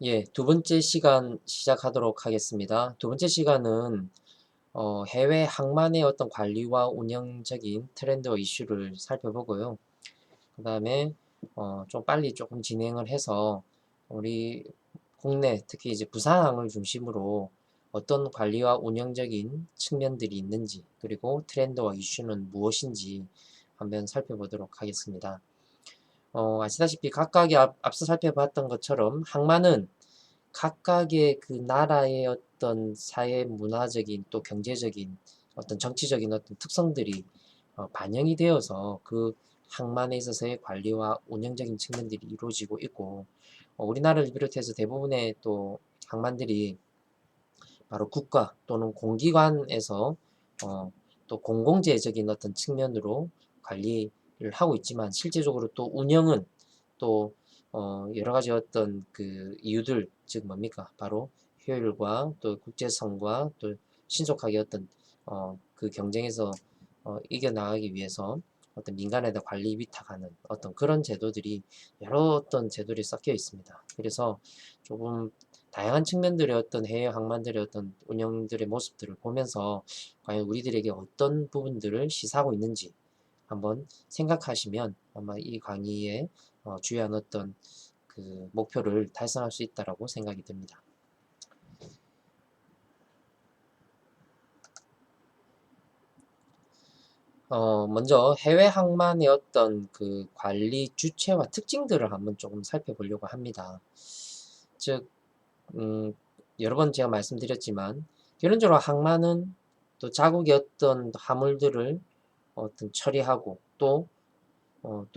예, 두 번째 시간 시작하도록 하겠습니다. 두 번째 시간은 해외 항만의 어떤 관리와 운영적인 트렌드와 이슈를 살펴보고요. 그 다음에 좀 빨리 조금 진행을 해서 우리 국내 특히 이제 부산항을 중심으로 어떤 관리와 운영적인 측면들이 있는지 그리고 트렌드와 이슈는 무엇인지 한번 살펴보도록 하겠습니다. 아시다시피 각각의 앞서 살펴봤던 것처럼 항만은 각각의 그 나라의 어떤 사회 문화적인 또 경제적인 어떤 정치적인 어떤 특성들이 반영이 되어서 그 항만에 있어서의 관리와 운영적인 측면들이 이루어지고 있고 우리나라를 비롯해서 대부분의 또 항만들이 바로 국가 또는 공기관에서 어, 또 공공재적인 어떤 측면으로 관리를 하고 있지만 실제적으로 또 운영은 또 여러 가지 어떤 그 이유들 즉 뭡니까 바로 효율과 또 국제성과 또 신속하게 어떤 그 경쟁에서 이겨나가기 위해서 어떤 민간에다 관리 위탁하는 어떤 그런 제도들이 여러 어떤 제도들이 섞여 있습니다. 그래서 조금 다양한 측면들의 어떤 해외 항만들의 어떤 운영들의 모습들을 보면서 과연 우리들에게 어떤 부분들을 시사하고 있는지 한번 생각하시면 아마 이 강의의 주요한 어떤 그 목표를 달성할 수 있다라고 생각이 듭니다. 먼저 해외 항만의 어떤 그 관리 주체와 특징들을 한번 조금 살펴보려고 합니다. 즉, 여러 번 제가 말씀드렸지만, 결론적으로 항만은 또 자국의 어떤 화물들을 어떤 처리하고 또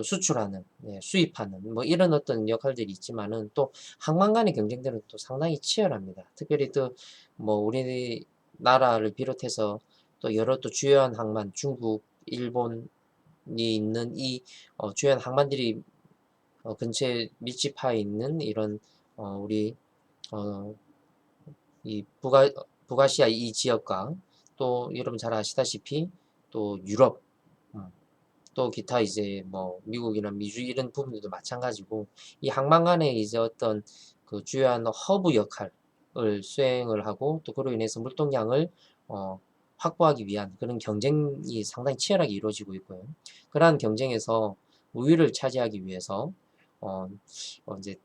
수출하는, 예, 수입하는 뭐 이런 어떤 역할들이 있지만은 또 항만 간의 경쟁들은 또 상당히 치열합니다. 특별히 또 뭐 우리나라를 비롯해서 또 여러 또 주요한 항만, 중국, 일본이 있는 이 주요한 항만들이 근처에 밀집해 있는 이런 우리 어, 이 북아시아 이 지역과 또 여러분 잘 아시다시피 또 유럽 또 기타 이제 뭐 미국이나 미주 이런 부분들도 마찬가지고 이 항만 간에 이제 어떤 그 주요한 허브 역할을 수행을 하고 또 그로 인해서 물동량을 어, 확보하기 위한 그런 경쟁이 상당히 치열하게 이루어지고 있고요. 그러한 경쟁에서 우위를 차지하기 위해서 어, 이제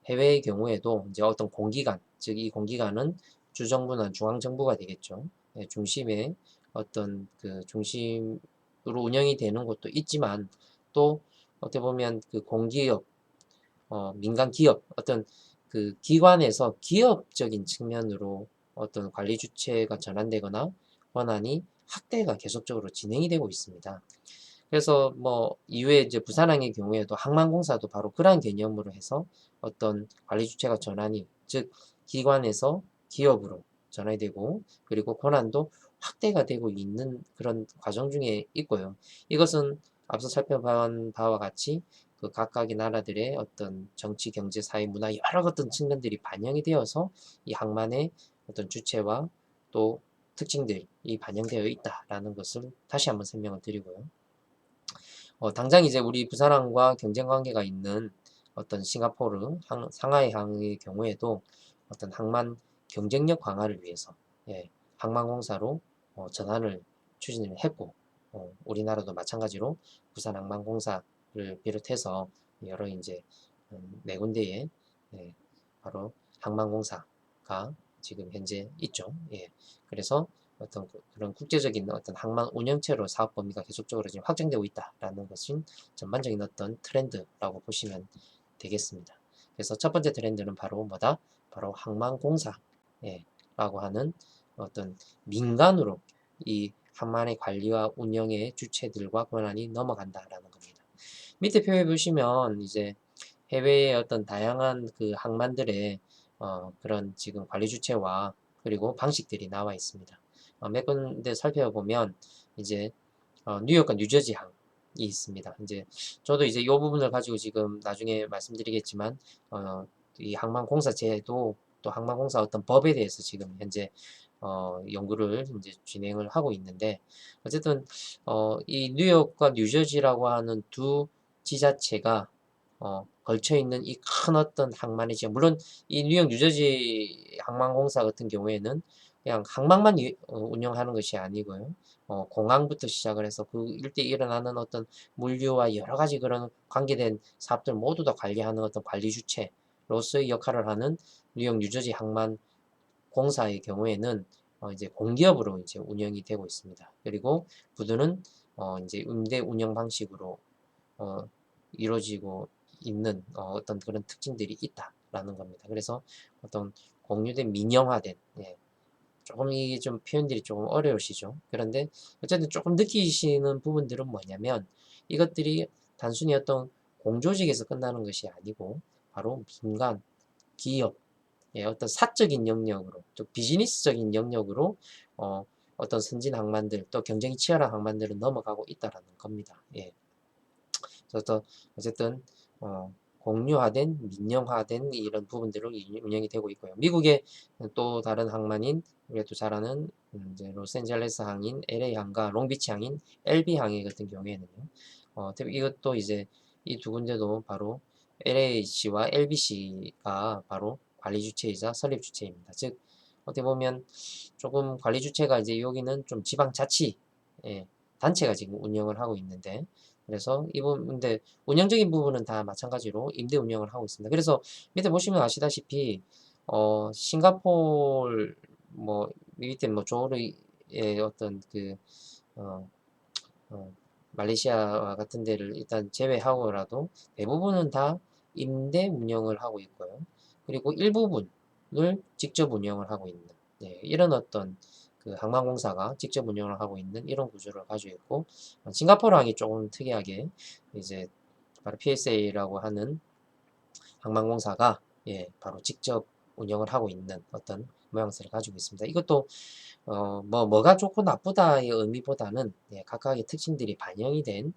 해외의 경우에도 이제 어떤 공기관, 즉 이 공기관은 주정부나 중앙정부가 되겠죠. 예, 중심에 어떤 그 중심으로 운영이 되는 곳도 있지만 또 어떻게 보면 그 공기업, 민간 기업, 어떤 그 기관에서 기업적인 측면으로 어떤 관리 주체가 전환되거나 권한이 확대가 계속적으로 진행이 되고 있습니다. 그래서 뭐 이후에 이제 부산항의 경우에도 항만공사도 바로 그러한 개념으로 해서 어떤 관리 주체가 전환이 즉 기관에서 기업으로 전환이 되고 그리고 권한도 확대가 되고 있는 그런 과정 중에 있고요. 이것은 앞서 살펴본 바와 같이 그 각각의 나라들의 어떤 정치, 경제, 사회, 문화 여러 어떤 측면들이 반영이 되어서 이 항만의 어떤 주체와 또 특징들이 반영되어 있다라는 것을 다시 한번 설명을 드리고요. 당장 이제 우리 부산항과 경쟁 관계가 있는 어떤 싱가포르, 상하이항의 경우에도 어떤 항만 경쟁력 강화를 위해서 예, 항만공사로 전환을 추진을 했고 우리나라도 마찬가지로 부산항만공사를 비롯해서 여러 이제 네 군데의 예, 바로 항만공사가 지금 현재 있죠. 예, 그래서 어떤 그런 국제적인 어떤 항만 운영체로 사업 범위가 계속적으로 지금 확장되고 있다라는 것은 전반적인 어떤 트렌드라고 보시면 되겠습니다. 그래서 첫 번째 트렌드는 바로 뭐다? 바로 항만공사 예, 라고 하는 어떤 민간으로 이 항만의 관리와 운영의 주체들과 권한이 넘어간다라는 겁니다. 밑에 표에 보시면 이제 해외의 어떤 다양한 그 항만들의 그런 지금 관리 주체와 그리고 방식들이 나와 있습니다. 몇 군데 살펴보면 이제 뉴욕과 뉴저지 항이 있습니다. 이제 저도 이제 이 부분을 가지고 지금 나중에 말씀드리겠지만 이 항만공사 제도 또 항만공사 어떤 법에 대해서 지금 현재 연구를 이제 진행을 하고 있는데 어쨌든 이 뉴욕과 뉴저지라고 하는 두 지자체가 걸쳐 있는 이 큰 어떤 항만이 지금 물론 이 뉴욕 뉴저지 항만공사 같은 경우에는 그냥 항만만 운영하는 것이 아니고요. 공항부터 시작을 해서 그 일대에 일어나는 어떤 물류와 여러 가지 그런 관계된 사업들 모두 다 관리하는 어떤 관리 주체로서의 역할을 하는 뉴욕 뉴저지 항만 공사의 경우에는 이제 공기업으로 이제 운영이 되고 있습니다. 그리고 부두는 이제 임대 운영 방식으로 어, 이루어지고 있는 어떤 그런 특징들이 있다라는 겁니다. 그래서 어떤 공유된 민영화된 조금 이게 좀 표현들이 조금 어려우시죠. 그런데 어쨌든 조금 느끼시는 부분들은 뭐냐면 이것들이 단순히 어떤 공조직에서 끝나는 것이 아니고 바로 민간, 기업, 어떤 사적인 영역으로 또 비즈니스적인 영역으로 어, 어떤 선진 항만들 또 경쟁이 치열한 항만들은 넘어가고 있다라는 겁니다. 그래서 어쨌든 공유화된 민영화된 이런 부분들로 운영이 되고 있고요. 미국의 또 다른 항만인 우리가 또 잘 아는 이제 로스앤젤레스 항인 LA 항과 롱비치 항인 LB 항해 같은 경우에는요. 이것도 이제 이 두 군데도 바로 LAC와 LBC가 바로 관리 주체이자 설립 주체입니다. 즉 어떻게 보면 조금 관리 주체가 이제 여기는 좀 지방자치 단체가 지금 운영을 하고 있는데 그래서 이 부분 근데 운영적인 부분은 다 마찬가지로 임대 운영을 하고 있습니다. 그래서 밑에 보시면 아시다시피 싱가포르 뭐 밑에 뭐 조르의 어떤 그 어, 어, 말레이시아와 같은 데를 일단 제외하고라도 대부분은 다 임대 운영을 하고 있고요. 그리고 일부분을 직접 운영을 하고 있는 이런 어떤 그 항만공사가 직접 운영을 하고 있는 이런 구조를 가지고 있고 싱가포르항이 조금 특이하게 이제 바로 PSA라고 하는 항만공사가 바로 직접 운영을 하고 있는 어떤 모양새를 가지고 있습니다. 이것도 뭐가 좋고 나쁘다의 의미보다는 각각의 특징들이 반영이 된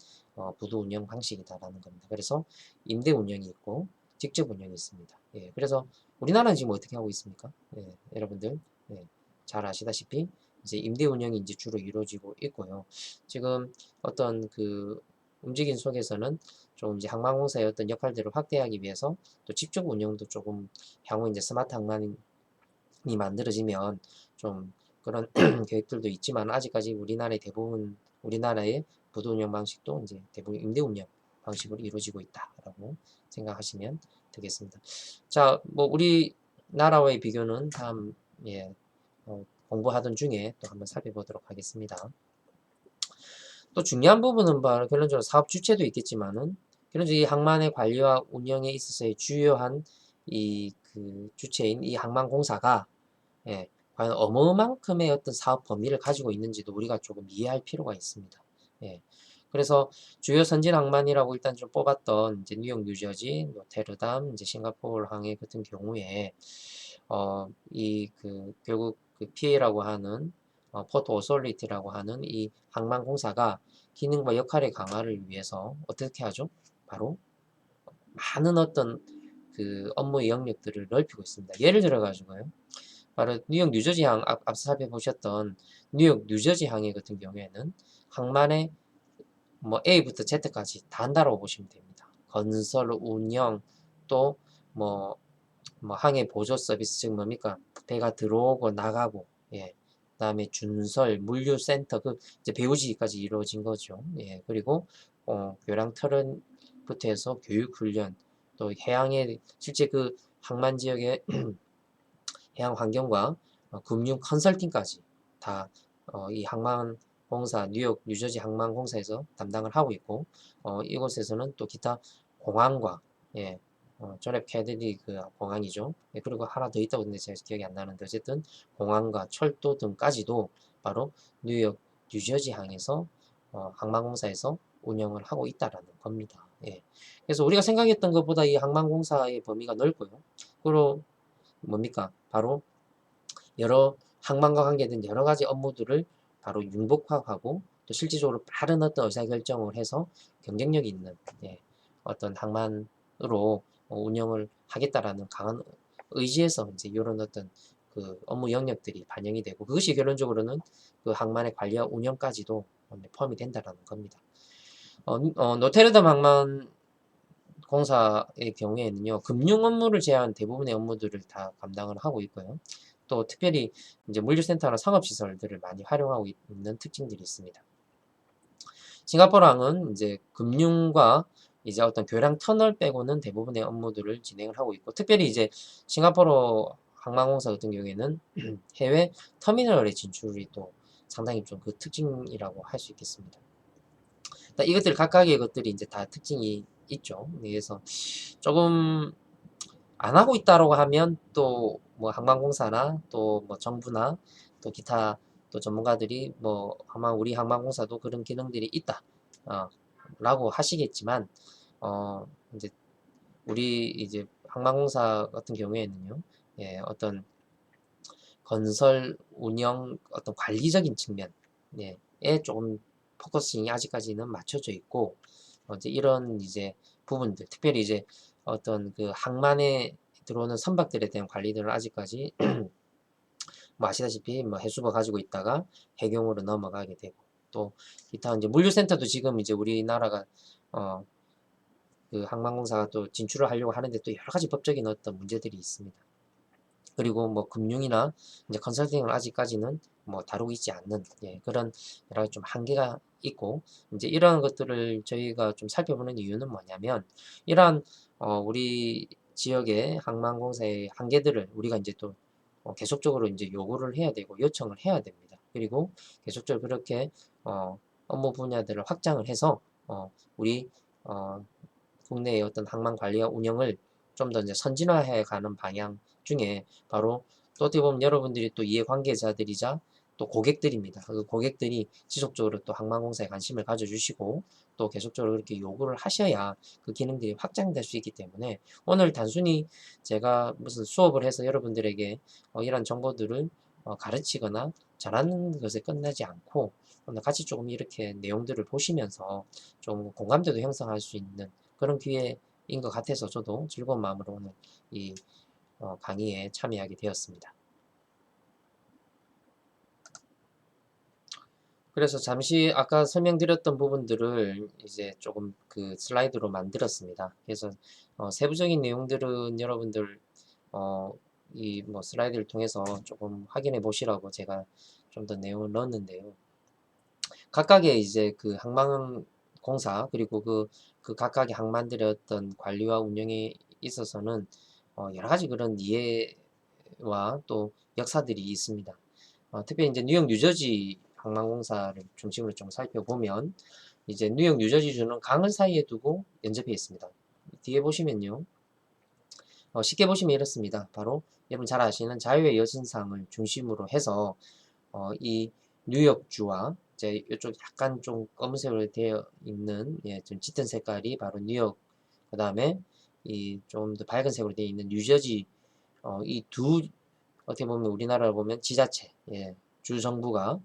부두 운영 방식이다라는 겁니다. 그래서 임대 운영이 있고 직접 운영이 있습니다. 그래서 우리나라는 지금 어떻게 하고 있습니까? 여러분들 잘 아시다시피 이제 임대 운영이 이제 주로 이루어지고 있고요. 지금 어떤 그 움직임 속에서는 좀 이제 항만공사의 어떤 역할들을 확대하기 위해서 또 직접 운영도 조금 향후 이제 스마트 항만이 만들어지면 좀 그런 계획들도 있지만 아직까지 우리나라의 부도 운영 방식도 이제 대부분 임대 운영 방식으로 이루어지고 있다라고 생각하시면 되겠습니다. 자, 뭐 우리나라와의 비교는 다음 공부하던 중에 또 한번 살펴보도록 하겠습니다. 또 중요한 부분은 바로 결론적으로 사업 주체도 있겠지만은 결론적으로 이 항만의 관리와 운영에 있어서의 주요한 이 그 주체인 이 항만공사가 과연 어머만큼의 어떤 사업 범위를 가지고 있는지도 우리가 조금 이해할 필요가 있습니다. 그래서 주요 선진 항만이라고 일단 좀 뽑았던 이제 뉴욕, 뉴저지, 로테르담, 이제 싱가포르 항해 같은 경우에 이 그 결국 그 PA라고 하는 포트 오소리티라고 하는 이 항만공사가 기능과 역할의 강화를 위해서 어떻게 하죠? 바로 많은 어떤 그 업무의 영역들을 넓히고 있습니다. 예를 들어 가지고요. 바로 뉴욕 뉴저지 항 앞서 살펴보셨던 뉴욕 뉴저지 항해 같은 경우에는 항만의 뭐 A부터 Z까지 다 한다라고 보시면 됩니다. 건설, 운영, 또 뭐 항해 보조 서비스 즉 뭡니까? 배가 들어오고 나가고 그다음에 준설, 물류센터 그 이제 배우지까지 이루어진 거죠. 그리고 교량 터른부터 해서 교육 훈련 또 해양에 실제 그 항만 지역의 해양 환경과 금융 컨설팅까지 다 이 항만공사 뉴욕 뉴저지 항만공사에서 담당을 하고 있고 이곳에서는 또 기타 공항과 존 F 케네디 그 공항이죠. 그리고 하나 더 있다고 했는데 제가 기억이 안 나는데 어쨌든 공항과 철도 등까지도 바로 뉴욕 뉴저지 항에서 항만공사에서 운영을 하고 있다라는 겁니다. 그래서 우리가 생각했던 것보다 이 항만공사의 범위가 넓고요. 그리고 뭡니까? 바로 여러 항만과 관계된 여러 가지 업무들을 바로 융복합하고 또 실질적으로 빠른 어떤 의사결정을 해서 경쟁력 있는 어떤 항만으로 운영을 하겠다라는 강한 의지에서 이제 이런 어떤 그 업무 영역들이 반영이 되고 그것이 결론적으로는 그 항만의 관리와 운영까지도 포함이 된다라는 겁니다. 노테르담 항만 공사의 경우에는요, 금융 업무를 제한 대부분의 업무들을 다 감당을 하고 있고요. 또 특별히 이제 물류센터나 상업시설들을 많이 활용하고 있는 특징들이 있습니다. 싱가포르항은 이제 금융과 이제 어떤 교량 터널 빼고는 대부분의 업무들을 진행을 하고 있고, 특별히 이제 싱가포르 항만공사 같은 경우에는 해외 터미널의 진출이 또 상당히 좀 그 특징이라고 할 수 있겠습니다. 이것들 각각의 것들이 이제 다 특징이 있죠. 그래서 조금 안 하고 있다라고 하면 또 뭐 항만공사나 또 뭐 정부나 또 기타 또 전문가들이 뭐 아마 우리 항만공사도 그런 기능들이 있다 라고 하시겠지만 이제 우리 이제 항만공사 같은 경우에는요, 예, 어떤 건설 운영 어떤 관리적인 측면 에 조금 포커싱이 아직까지는 맞춰져 있고, 이제 이런 이제 부분들, 특별히 이제 어떤 그 항만에 들어오는 선박들에 대한 관리들은 아직까지 뭐 아시다시피 뭐 해수부 가지고 있다가 해경으로 넘어가게 되고, 또 기타 이제 물류센터도 지금 이제 우리나라가 어 그 항만공사가 또 진출을 하려고 하는데 또 여러 가지 법적인 어떤 문제들이 있습니다. 그리고 뭐 금융이나 이제 컨설팅을 아직까지는 뭐 다루고 있지 않는, 예, 그런 여러 가지 좀 한계가 있고, 이제 이러한 것들을 저희가 좀 살펴보는 이유는 뭐냐면, 이러한 우리 지역의 항만공사의 한계들을 우리가 이제 또 계속적으로 이제 요구를 해야 되고 요청을 해야 됩니다. 그리고 계속적으로 그렇게 업무 분야들을 확장을 해서 우리 어, 국내의 어떤 항만 관리와 운영을 좀 더 이제 선진화해 가는 방향 중에 바로 또 어떻게 보면 여러분들이 또 이해 관계자들이자 또 고객들입니다. 그 고객들이 지속적으로 또 항만공사에 관심을 가져주시고 또 계속적으로 그렇게 요구를 하셔야 그 기능들이 확장될 수 있기 때문에, 오늘 단순히 제가 무슨 수업을 해서 여러분들에게 이런 정보들을 가르치거나 잘하는 것에 끝나지 않고 오늘 같이 조금 이렇게 내용들을 보시면서 좀 공감대도 형성할 수 있는 그런 기회인 것 같아서 저도 즐거운 마음으로 오늘 이 강의에 참여하게 되었습니다. 그래서 잠시 아까 설명드렸던 부분들을 이제 조금 그 슬라이드로 만들었습니다. 그래서 세부적인 내용들은 여러분들 이 뭐 슬라이드를 통해서 조금 확인해 보시라고 제가 좀 더 내용을 넣었는데요. 각각의 이제 그 항만공사 그리고 그 각각의 항만들의 어떤 관리와 운영에 있어서는 여러 가지 그런 이해와 또 역사들이 있습니다. 특별히 이제 뉴욕 뉴저지 항만공사를 중심으로 좀 살펴보면, 이제 뉴욕 뉴저지주는 강을 사이에 두고 연접해 있습니다. 뒤에 보시면요, 쉽게 보시면 이렇습니다. 바로 여러분 잘 아시는 자유의 여신상을 중심으로 해서 이 뉴욕주와 이제 이쪽 약간 좀 검은색으로 되어 있는, 예, 좀 짙은 색깔이 바로 뉴욕, 그 다음에 이 좀 더 밝은 색으로 되어 있는 뉴저지, 이 두 어떻게 보면 우리나라를 보면 지자체, 예, 주 정부가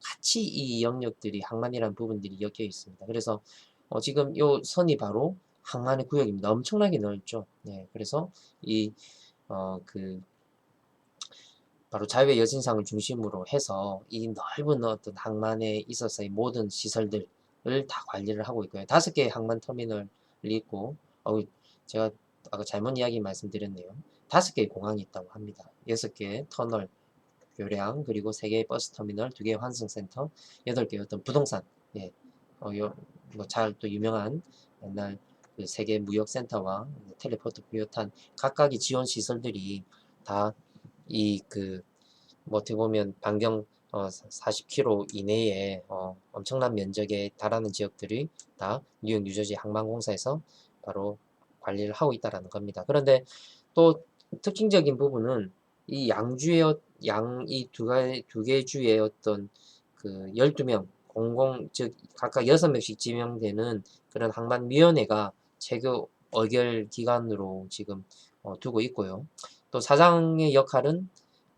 같이 이 영역들이 항만이라는 부분들이 엮여 있습니다. 그래서 지금 요 선이 바로 항만의 구역입니다. 엄청나게 넓죠. 예, 그래서 이 그 바로 자유의 여신상을 중심으로 해서 이 넓은 어떤 항만에 있어서의 모든 시설들을 다 관리를 하고 있고요. 5개의 항만 터미널이 있고, 제가 아까 잘못 이야기 말씀드렸네요. 5개의 공항이 있다고 합니다. 6개의 터널, 교량, 그리고 3개의 버스 터미널, 2개의 환승센터, 8개의 어떤 부동산, 예, 뭐잘 또 유명한 옛날 그 세계 무역센터와 텔레포트 비롯한 각각의 지원 시설들이 다 이 뭐 어떻게 보면 반경 40km 이내에 엄청난 면적에 달하는 지역들이 다 뉴욕 뉴저지 항만공사에서 바로 관리를 하고 있다라는 겁니다. 그런데 또 특징적인 부분은 이 양주의 이 두 개 주의 어떤 그 12명 공공 즉 각각 6명씩 지명되는 그런 항만위원회가 체교 의결 기관으로 지금 두고 있고요. 또 사장의 역할은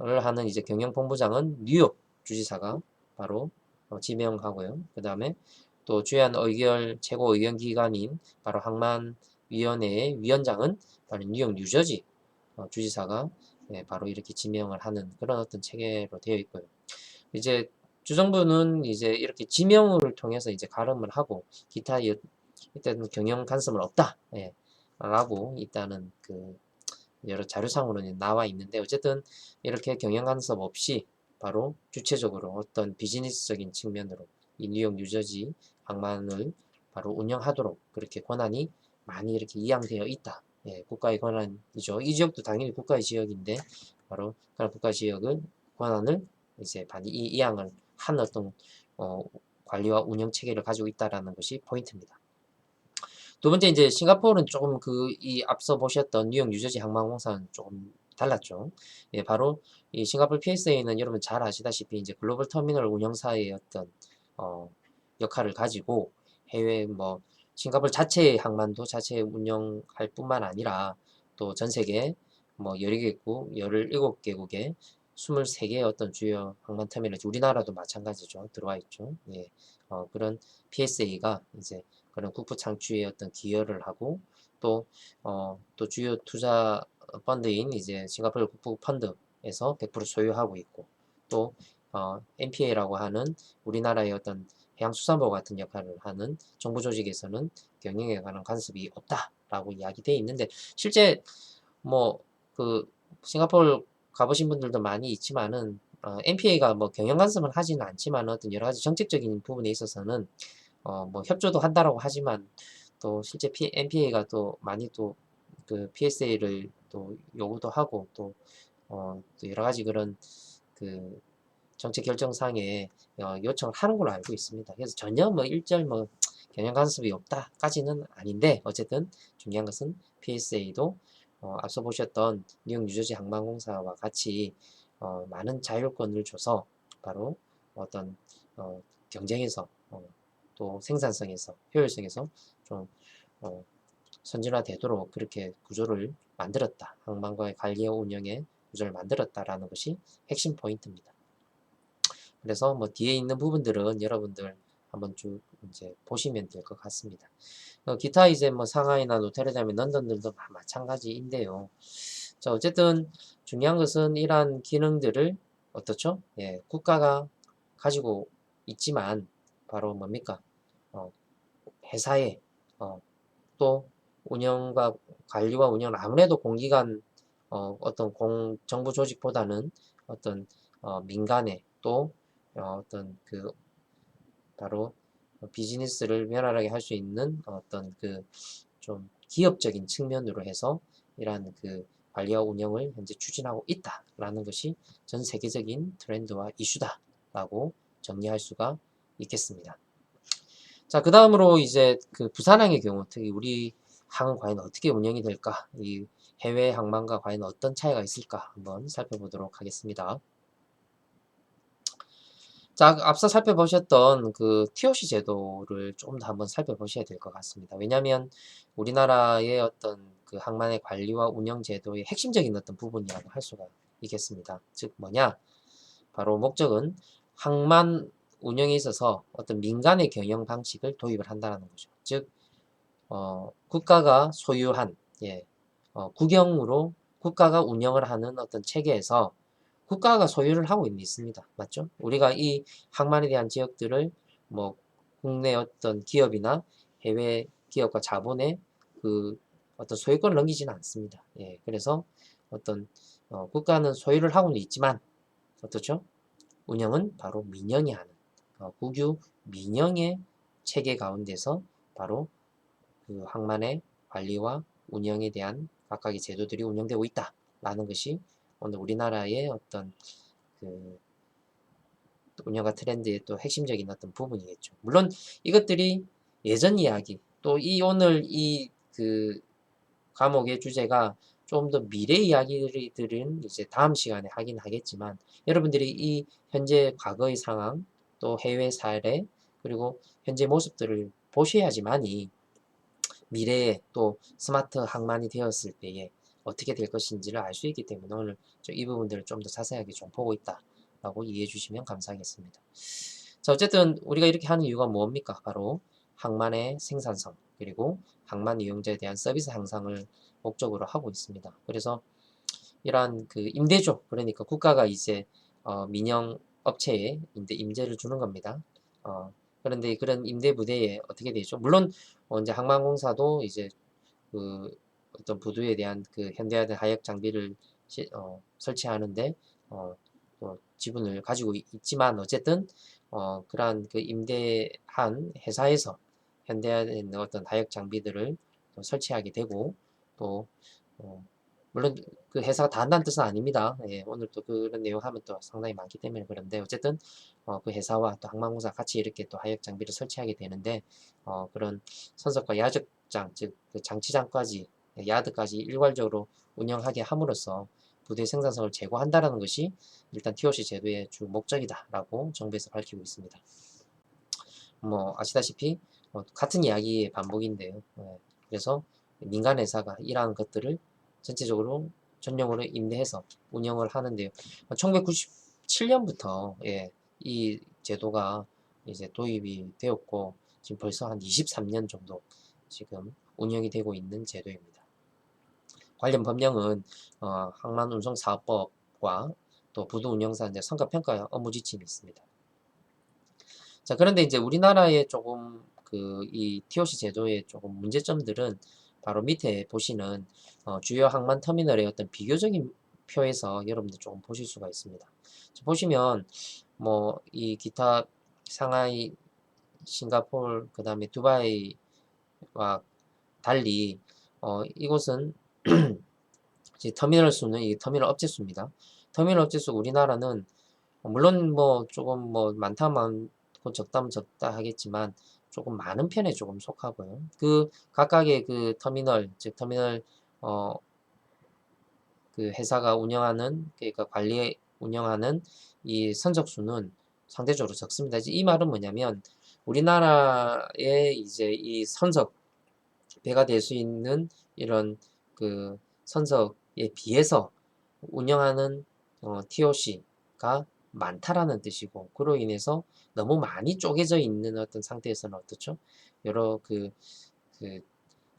을 하는 이제 경영본부장은 뉴욕 주지사가 바로 지명하고요. 그 다음에 또 주요한 의결 최고 의견 기관인 바로 항만위원회의 위원장은 바로 뉴욕 뉴저지 주지사가 바로 이렇게 지명을 하는 그런 어떤 체계로 되어 있고요. 이제 주정부는 이제 이렇게 지명을 통해서 이제 가름을 하고 기타 이때는 경영 간섭은 없다. 예. 라고 일단은 여러 자료상으로는 나와 있는데, 어쨌든 이렇게 경영 간섭 없이 바로 주체적으로 어떤 비즈니스적인 측면으로 이 뉴욕 뉴저지 항만을 바로 운영하도록 그렇게 권한이 많이 이렇게 이양되어 있다. 예, 국가의 권한이죠. 이 지역도 당연히 국가의 지역인데 바로 그런 국가 지역을 권한을 이제 많이 이양을 한 어떤 어, 관리와 운영 체계를 가지고 있다라는 것이 포인트입니다. 두 번째, 이제 싱가포르는 조금 이 앞서 보셨던 뉴욕 뉴저지 항만공사는 조금 달랐죠. 예, 바로 이 싱가포르 PSA는 여러분 잘 아시다시피 이제 글로벌 터미널 운영사의 어떤 어, 역할을 가지고 해외 뭐 싱가포르 자체의 항만도 자체 운영할 뿐만 아니라 또 전 세계 뭐 12개국, 17개국에 23개의 어떤 주요 항만 터미널, 우리나라도 마찬가지죠. 들어와 있죠. 예. 그런 PSA가 이제 그런 국부 창출에 어떤 기여를 하고 또, 또 주요 투자 펀드인 이제 싱가포르 국부 펀드에서 100% 소유하고 있고 또 MPA라고 하는 우리나라의 어떤 해양수산부 같은 역할을 하는 정부 조직에서는 경영에 관한 간섭이 없다라고 이야기되어 있는데 실제 뭐 싱가포르 가보신 분들도 많이 있지만은 MPA가 뭐 경영 간섭은 하지는 않지만 어떤 여러 가지 정책적인 부분에 있어서는 뭐 협조도 한다라고 하지만 또 실제 MPA가 또 많이 또 PSA를 또 요구도 하고 또 여러 가지 그런 그 정책 결정상에 요청을 하는 걸로 알고 있습니다. 그래서 전혀 뭐 일절 뭐 경영 간섭이 없다까지는 아닌데 어쨌든 중요한 것은 PSA도 앞서 보셨던 뉴욕 뉴저지 항만공사와 같이 많은 자율권을 줘서 바로 어떤 경쟁에서 또 생산성에서 효율성에서 좀 어, 선진화되도록 그렇게 구조를 만들었다. 항만과의 관리와 운영의 구조를 만들었다라는 것이 핵심 포인트입니다. 그래서 뭐 뒤에 있는 부분들은 여러분들 한번 쭉 이제 보시면 될 것 같습니다. 기타 이제 뭐 상하이나 노테르담의 런던들도 마찬가지인데요. 자, 어쨌든 중요한 것은 이러한 기능들을 어떻죠? 예, 국가가 가지고 있지만 바로 뭡니까? 어, 회사에 또 운영과 관리와 운영은 아무래도 공기관 어떤 정부 조직보다는 어떤 민간의 또 어떤 바로 비즈니스를 면활하게 할 수 있는 어떤 좀 기업적인 측면으로 해서 이러한 관리와 운영을 현재 추진하고 있다라는 것이 전 세계적인 트렌드와 이슈다라고 정리할 수가 있겠습니다. 자, 그 다음으로 이제 부산항의 경우, 특히 우리 항은 과연 어떻게 운영이 될까? 이 해외 항만과 과연 어떤 차이가 있을까? 한번 살펴보도록 하겠습니다. 자, 앞서 살펴보셨던 TOC 제도를 조금 더 한번 살펴보셔야 될 것 같습니다. 왜냐하면 우리나라의 어떤 항만의 관리와 운영 제도의 핵심적인 어떤 부분이라고 할 수가 있겠습니다. 즉 뭐냐? 바로 목적은 항만 운영에 있어서 어떤 민간의 경영 방식을 도입을 한다는 거죠. 즉 국가가 소유한 예, 국영으로 국가가 운영을 하는 어떤 체계에서 국가가 소유를 하고 있습니다. 맞죠? 우리가 이 항만에 대한 지역들을 뭐 국내 어떤 기업이나 해외 기업과 자본의 어떤 소유권을 넘기지는 않습니다. 예, 그래서 어떤 국가는 소유를 하고는 있지만 어떻죠? 운영은 바로 민영이 하는 국유 민영의 체계 가운데서 바로 항만의 관리와 운영에 대한 각각의 제도들이 운영되고 있다라는 것이 오늘 우리나라의 어떤 운영과 트렌드의 또 핵심적인 어떤 부분이겠죠. 물론 이것들이 예전 이야기 또 오늘 과목의 주제가 좀 더 미래 이야기들은 이제 다음 시간에 하긴 하겠지만 여러분들이 이 현재 과거의 상황 또 해외 사례 그리고 현재 모습들을 보셔야지만이 미래에 또 스마트 항만이 되었을 때에 어떻게 될 것인지를 알 수 있기 때문에 오늘 이 부분들을 좀 더 자세하게 좀 보고 있다라고 이해해 주시면 감사하겠습니다. 자, 어쨌든 우리가 이렇게 하는 이유가 뭡니까? 바로 항만의 생산성 그리고 항만 이용자에 대한 서비스 향상을 목적으로 하고 있습니다. 그래서 이러한 임대조 그러니까 국가가 이제 민영 업체에 임대를 주는 겁니다. 그런데 그런 임대 부대에 어떻게 되죠? 물론 이제 항만공사도 이제 어떤 부두에 대한 그 현대화된 하역 장비를 설치하는데 또 지분을 가지고 있지만 어쨌든 그러한 그 임대한 회사에서 현대화된 어떤 하역 장비들을 또 설치하게 되고 또 물론 그 회사가 다 한다는 뜻은 아닙니다. 예, 오늘 또 그런 내용 하면 또 상당히 많기 때문에 그런데 어쨌든 그 회사와 또 항만공사 같이 이렇게 또 하역 장비를 설치하게 되는데 그런 선석과 야적장 즉그 장치장까지 야드까지 일괄적으로 운영하게 함으로써 부대 생산성을 제고한다라는 것이 일단 TOC 제도의 주 목적이다라고 정부에서 밝히고 있습니다. 뭐 아시다시피 같은 이야기의 반복인데요. 그래서 민간 회사가 이러한 것들을 전체적으로 전용으로 임대해서 운영을 하는데요. 1997년부터 이 제도가 이제 도입이 되었고 지금 벌써 한 23년 정도 지금 운영이 되고 있는 제도입니다. 관련 법령은 항만운송사업법과 또 부두운영사 이제 성과평가 업무 지침이 있습니다. 자, 그런데 이제 우리나라의 조금 이 TOC 제도의 조금 문제점들은 바로 밑에 보시는 주요 항만 터미널의 어떤 비교적인 표에서 여러분들 조금 보실 수가 있습니다. 보시면 뭐 이 기타 상하이, 싱가포르, 그 다음에 두바이와 달리 이곳은 터미널 수는 이 터미널 업체 수입니다. 터미널 업체 수 우리나라는 물론 뭐 조금 뭐 많다 많고 적다면 적다 하겠지만 조금 많은 편에 조금 속하고요. 그 각각의 그 터미널 즉 터미널 그 회사가 운영하는 그러니까 관리 운영하는 이 선적수는 상대적으로 적습니다. 이 말은 뭐냐면 우리나라의 이제 이 선적 배가 될 수 있는 이런 그 선석에 비해서 운영하는 TOC가 많다라는 뜻이고 그로 인해서 너무 많이 쪼개져 있는 어떤 상태에서는 어떻죠? 여러 그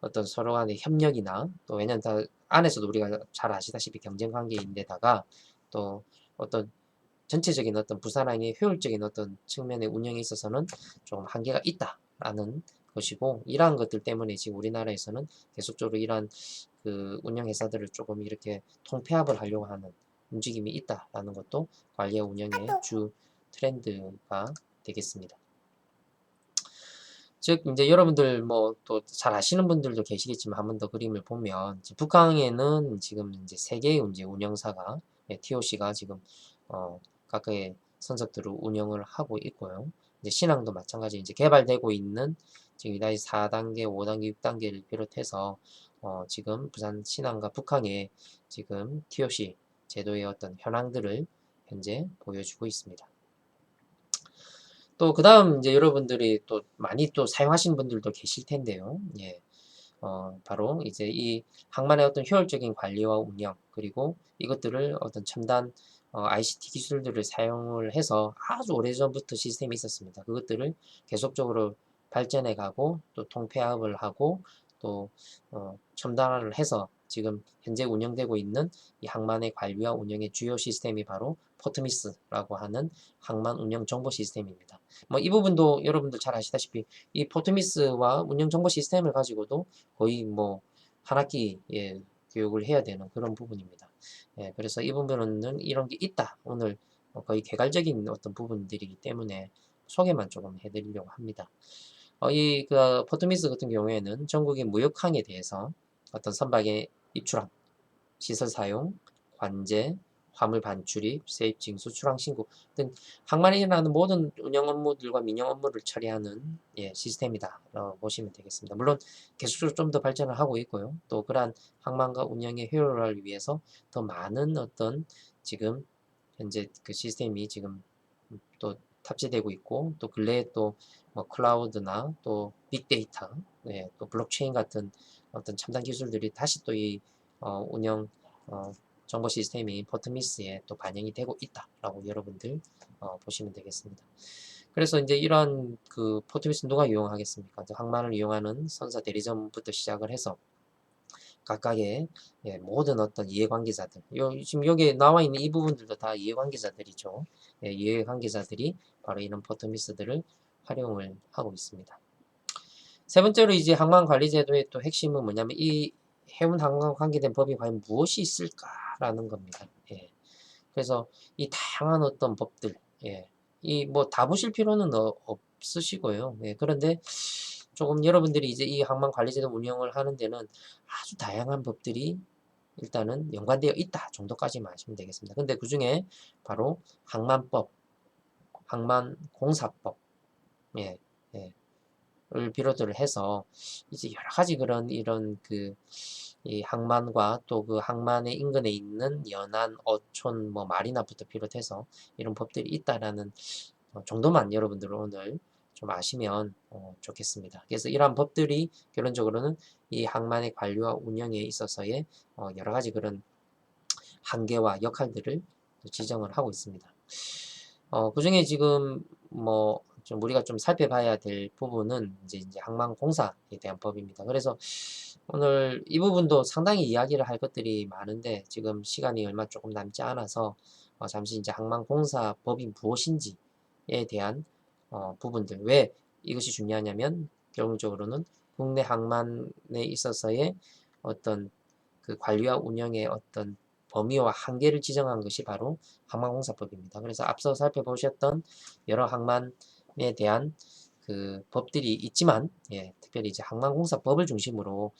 어떤 서로 간의 협력이나 또 왜냐면 다 안에서도 우리가 잘 아시다시피 경쟁 관계인데다가 또 어떤 전체적인 어떤 부산항의 효율적인 어떤 측면의 운영에 있어서는 좀 한계가 있다라는 것이고 이러한 것들 때문에 지금 우리나라에서는 계속적으로 이러한 그 운영회사들을 조금 이렇게 통폐합을 하려고 하는 움직임이 있다라는 것도 관리와 운영의 주 트렌드가 되겠습니다. 즉 이제 여러분들 뭐 또 잘 아시는 분들도 계시겠지만 한 번 더 그림을 보면 북한에는 지금 이제 세 개의 이제 운영사가 TOC가 지금 각각의 선석들을 운영을 하고 있고요. 이제 신항도 마찬가지 이제 개발되고 있는 지금 이다시 4단계, 5단계, 6단계를 비롯해서 지금 부산 신항과 북항에 지금 TOC 제도의 어떤 현황들을 현재 보여주고 있습니다. 또 그다음 이제 여러분들이 또 많이 또 사용하시는 분들도 계실 텐데요. 예. 바로 이제 이 항만의 어떤 효율적인 관리와 운영 그리고 이것들을 어떤 첨단 ICT 기술들을 사용을 해서 아주 오래전부터 시스템이 있었습니다. 그것들을 계속적으로 발전해 가고 또 통폐합을 하고 또 첨단화를 해서 지금 현재 운영되고 있는 이 항만의 관리와 운영의 주요 시스템이 바로 포트미스라고 하는 항만 운영 정보 시스템입니다. 뭐 이 부분도 여러분들 잘 아시다시피 이 포트미스와 운영 정보 시스템을 가지고도 거의 뭐 한 학기 교육을 해야 되는 그런 부분입니다. 그래서 이 부분은 이런 게 있다. 오늘 거의 개괄적인 어떤 부분들이기 때문에 소개만 조금 해드리려고 합니다. 그 포트미스 같은 경우에는 전국의 무역항에 대해서 어떤 선박의 입출항, 시설 사용, 관제, 화물 반출입, 세입 징수, 출항 신고 등 항만에 일어나는 모든 운영 업무들과 민영 업무를 처리하는 시스템이다라고 보시면 되겠습니다. 물론 계속적으로 좀 더 발전을 하고 있고요. 또 그러한 항만과 운영의 효율화를 위해서 더 많은 어떤 지금 현재 그 시스템이 지금 또 탑재되고 있고 또 근래에 또뭐 클라우드나 또 빅데이터, 또 블록체인 같은 어떤 첨단 기술들이 다시 또 이 운영 정보 시스템이 포트미스에 또 반영이 되고 있다라고 여러분들 보시면 되겠습니다. 그래서 이제 이러한 그 포트미스 누가 이용하겠습니까? 항만을 이용하는 선사 대리점부터 시작을 해서 각각의 모든 어떤 이해관계자들 지금 여기에 나와 있는 이 부분들도 다 이해관계자들이죠. 이해관계자들이 바로 이런 포트미스들을 활용을 하고 있습니다. 세 번째로 이제 항만관리제도의 또 핵심은 뭐냐면 이 해운 항만과 관계된 법이 과연 무엇이 있을까라는 겁니다. 예. 그래서 이 다양한 어떤 법들, 예. 이 뭐 다 보실 필요는 없으시고요. 예. 그런데 조금 여러분들이 이제 이 항만 관리제도 운영을 하는 데는 아주 다양한 법들이 일단은 연관되어 있다 정도까지만 아시면 되겠습니다. 근데 그중에 바로 항만법, 항만공사법, 예, 예, 을 비롯을 해서 이제 여러 가지 그런 이런 이 항만과 또 그 항만의 인근에 있는 연안, 어촌, 뭐 마리나부터 비롯해서 이런 법들이 있다라는 정도만 여러분들 오늘 좀 아시면 좋겠습니다. 그래서 이러한 법들이 결론적으로는 이 항만의 관리와 운영에 있어서의 여러 가지 그런 한계와 역할들을 지정을 하고 있습니다. 그중에 지금 뭐 좀 우리가 좀 살펴봐야 될 부분은 이제 항만공사에 대한 법입니다. 그래서 오늘 이 부분도 상당히 이야기를 할 것들이 많은데 지금 시간이 얼마 조금 남지 않아서 잠시 이제 항만공사 법이 무엇인지에 대한 부분들 왜 이것이 중요하냐면 결론적으로는 국내 항만에 있어서의 어떤 그 관리와 운영의 어떤 범위와 한계를 지정한 것이 바로 항만공사법입니다. 그래서 앞서 살펴보셨던 여러 항만에 대한 그 법들이 있지만, 예, 특별히 이제 항만공사법을 중심으로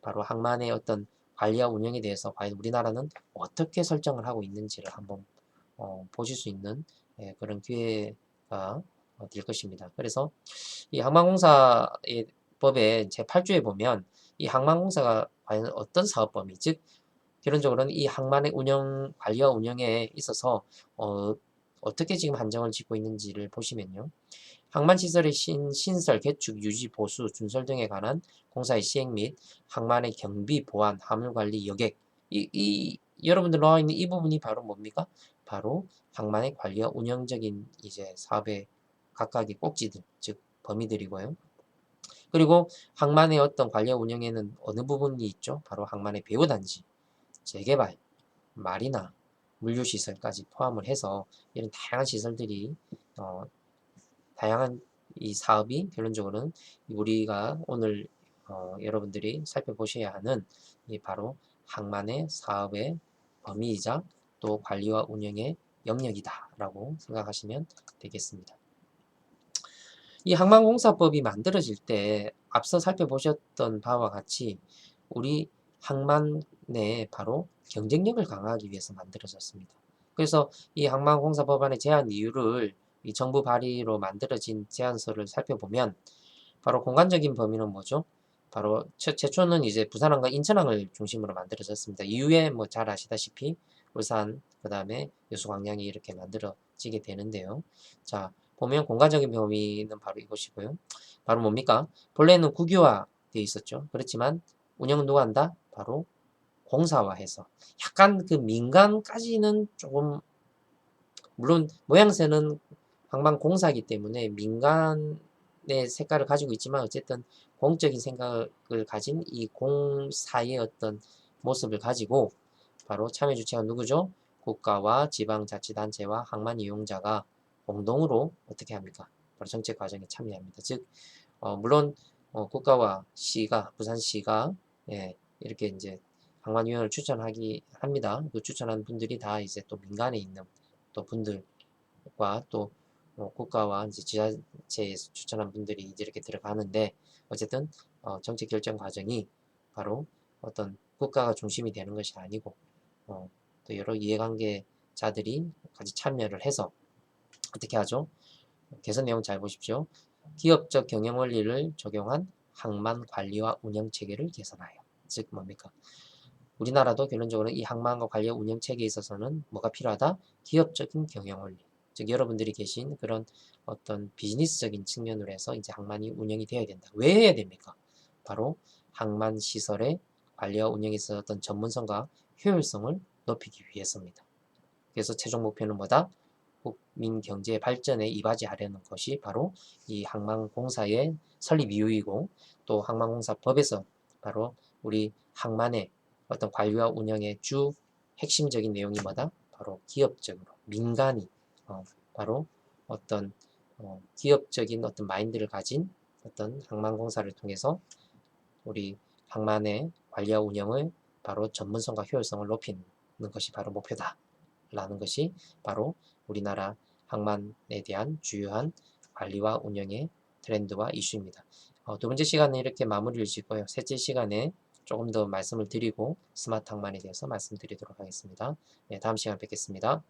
바로 항만의 어떤 관리와 운영에 대해서 과연 우리나라는 어떻게 설정을 하고 있는지를 한번 보실 수 있는 그런 기회가 될 것입니다. 그래서 이 항만공사의 법의 제8조에 보면 이 항만공사가 과연 어떤 사업 범위, 즉 결론적으로는 이 항만의 관리와 운영에 있어서 어떻게 지금 한정을 짓고 있는지를 보시면요. 항만시설의 신설, 개축, 유지, 보수, 준설 등에 관한 공사의 시행 및 항만의 경비, 보안, 화물관리, 여객 여러분들 나와 있는 이 부분이 바로 뭡니까? 바로 항만의 관리와 운영적인 이제 사업의 각각의 꼭지들, 즉 범위들이고요. 그리고 항만의 어떤 관리와 운영에는 어느 부분이 있죠? 바로 항만의 배후단지, 재개발, 마리나, 물류시설까지 포함을 해서 이런 다양한 시설들이 다양한 이 사업이 결론적으로는 우리가 오늘 여러분들이 살펴보셔야 하는 이 바로 항만의 사업의 범위이자 또 관리와 운영의 영역이다라고 생각하시면 되겠습니다. 이 항만공사법이 만들어질 때 앞서 살펴보셨던 바와 같이 우리 항만 내에 바로 경쟁력을 강화하기 위해서 만들어졌습니다. 그래서 이 항만공사법안의 제안 이유를 이 정부 발의로 만들어진 제안서를 살펴보면 바로 공간적인 범위는 뭐죠? 바로 최초는 이제 부산항과 인천항을 중심으로 만들어졌습니다. 이후에 뭐 잘 아시다시피 울산, 그 다음에 여수, 광양이 이렇게 만들어지게 되는데요. 자, 보면 공간적인 범위는 바로 이것이고요. 바로 뭡니까? 본래는 국유화되어 있었죠. 그렇지만 운영은 누가 한다? 바로 공사화해서 약간 그 민간까지는 조금 물론 모양새는 항만공사이기 때문에 민간의 색깔을 가지고 있지만 어쨌든 공적인 생각을 가진 이 공사의 어떤 모습을 가지고 바로 참여 주체가 누구죠? 국가와 지방자치단체와 항만 이용자가 공동으로 어떻게 합니까? 바로 정책 과정에 참여합니다. 즉, 물론 국가와 시가 부산시가 예, 이렇게 이제 항만위원을 추천하기 합니다. 그 추천한 분들이 다 이제 또 민간에 있는 또 분들과 또 국가와 이제 지자체에서 추천한 분들이 이제 이렇게 들어가는데 어쨌든 정책 결정 과정이 바로 어떤 국가가 중심이 되는 것이 아니고 또 여러 이해관계자들이 같이 참여를 해서 어떻게 하죠? 개선 내용 잘 보십시오. 기업적 경영 원리를 적용한 항만 관리와 운영 체계를 개선하여. 즉 뭡니까? 우리나라도 결론적으로 이 항만과 관리와 운영 체계에 있어서는 뭐가 필요하다? 기업적인 경영 원리. 즉 여러분들이 계신 그런 어떤 비즈니스적인 측면으로 해서 이제 항만이 운영이 되어야 된다. 왜 해야 됩니까? 바로 항만 시설의 관리와 운영에 있어서 어떤 전문성과 효율성을 높이기 위해서입니다. 그래서 최종 목표는 뭐다? 국민 경제 발전에 이바지하려는 것이 바로 이 항만공사의 설립 이유이고 또 항만공사법에서 바로 우리 항만의 어떤 관리와 운영의 주 핵심적인 내용이 뭐다? 바로 기업적으로 민간이 바로 어떤 기업적인 어떤 마인드를 가진 어떤 항만공사를 통해서 우리 항만의 관리와 운영의 바로 전문성과 효율성을 높이는 것이 바로 목표다 라는 것이 바로 우리나라 항만에 대한 주요한 관리와 운영의 트렌드와 이슈입니다. 두 번째 시간은 이렇게 마무리를 짓고요. 셋째 시간에 조금 더 말씀을 드리고 스마트 항만에 대해서 말씀드리도록 하겠습니다. 네, 다음 시간 뵙겠습니다.